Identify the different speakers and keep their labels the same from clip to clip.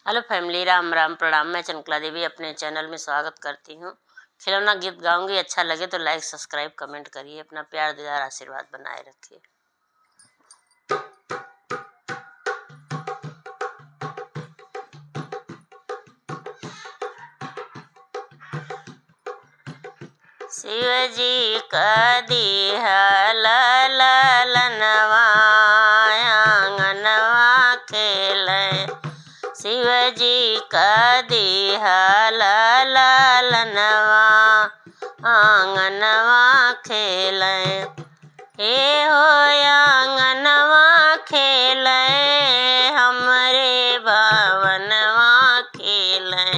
Speaker 1: Hello family, Ram Ram प्रणाम। मैं चंचला देवी अपने चैनल में स्वागत करती हूँ। खिलौना गीत गाऊंगी, अच्छा लगे तो लाइक सब्सक्राइब कमेंट करिए, अपना प्यार दिलार आशीर्वाद बनाए रखिए। शिव जी का दिहल ललनवा आंगनवा खेले, शिव जी का दिहल ललनवा आंगनवा खेले। हे हो आंगनवा खेले, हमरे भवनवा खेले।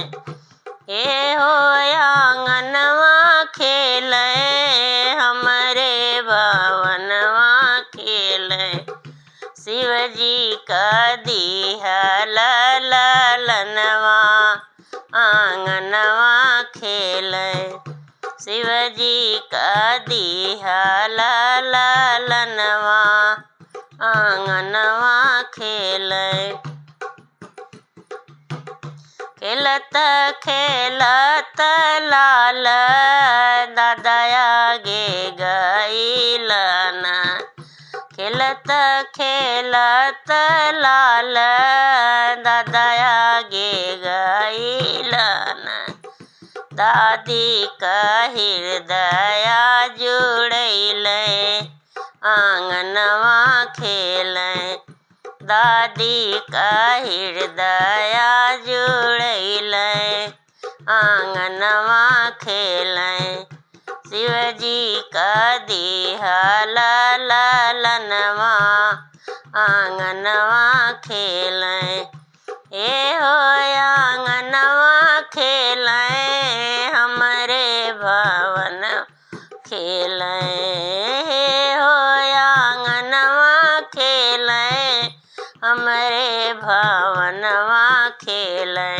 Speaker 1: हे हो आंगनवा खेले, हमरे भवनवा खेले। शिव जी का दिहल ललनवा आंगनवा खेले, शिव जी का दिहल ललनवा आंगनवा खेले। खेलत खेलत लाल दादा आगे गइलन, खेलत खेलत लाल दादा आगे गइलन। दादी का हृदय जुड़ैले, आंगनवा खेले। दादी का हृदय जुड़ैले, आंगनवा खेले। शिव जी का दिहल ललनवा आंगनवा खेले। हे हो आंगनवा खेले, हमरे भवन खेले। हे हो आंगनवा खेले, हमरे भवनवा खेले।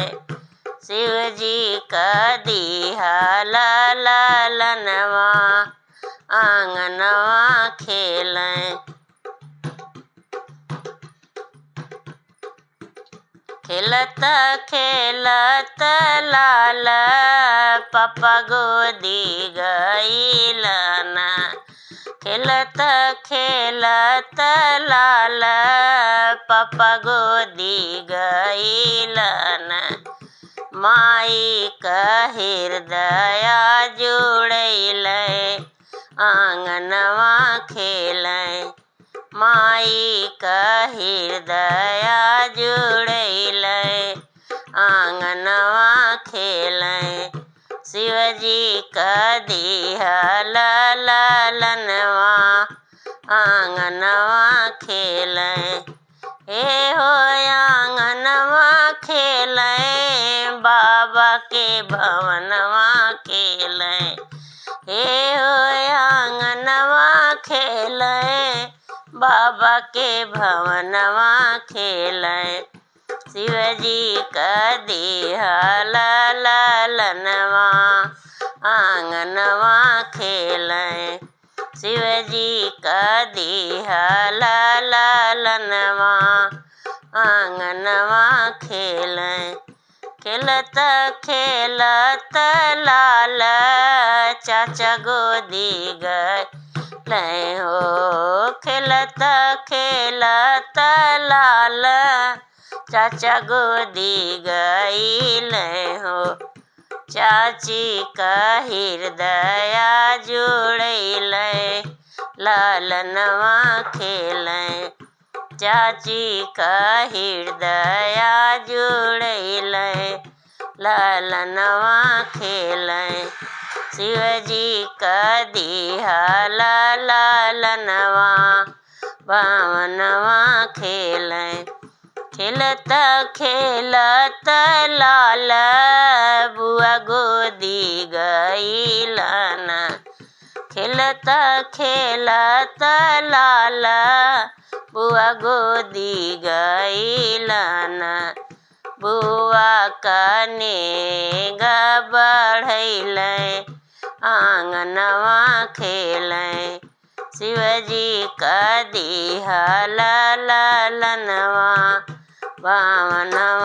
Speaker 1: शिव जी का दिहल ललनवा आंगनवा खेले। खेलत खेलत लाल पापा गोदी गइलन, खेलत खेलत लाल पापा गोदी गइलन। माई का हृदय जुड़ैले, आंगनवा खेले। माई का हृदय जुड़ैले, आंगनवा खेले। शिव जी का दिहल ललनवा आंगनवा खेले। हे हो आंगनवा खेले, बाबा के भवनवा खेले। हे हो आंगनवा खेले, बाबा के भवनवा खेले। शिव जी का दिहल ललनवा आंगनवा खेले। शिव जी का दिहल ललनवा आंगनवा खेले। खेलत खेलत लाल चाचा गोदी गइले हो, खेलत खेलत लाल चाचा गोदी गइले हो। चाची का हृदय जुड़ैले, लालनवा खेले। चाची का हृदय जुड़ैले, लालनवा खेले। शिव जी का दिहल ललनवा भवनवा खेले। खेलत खेलत लाल बुआ गोदी गइलन, खेलत खेलत लाल बुआ गोदी गइलन। बुआ का नेग बढ़ैले, आंगनवा खेले। शिव जी का दिहल ललनवा भवनवा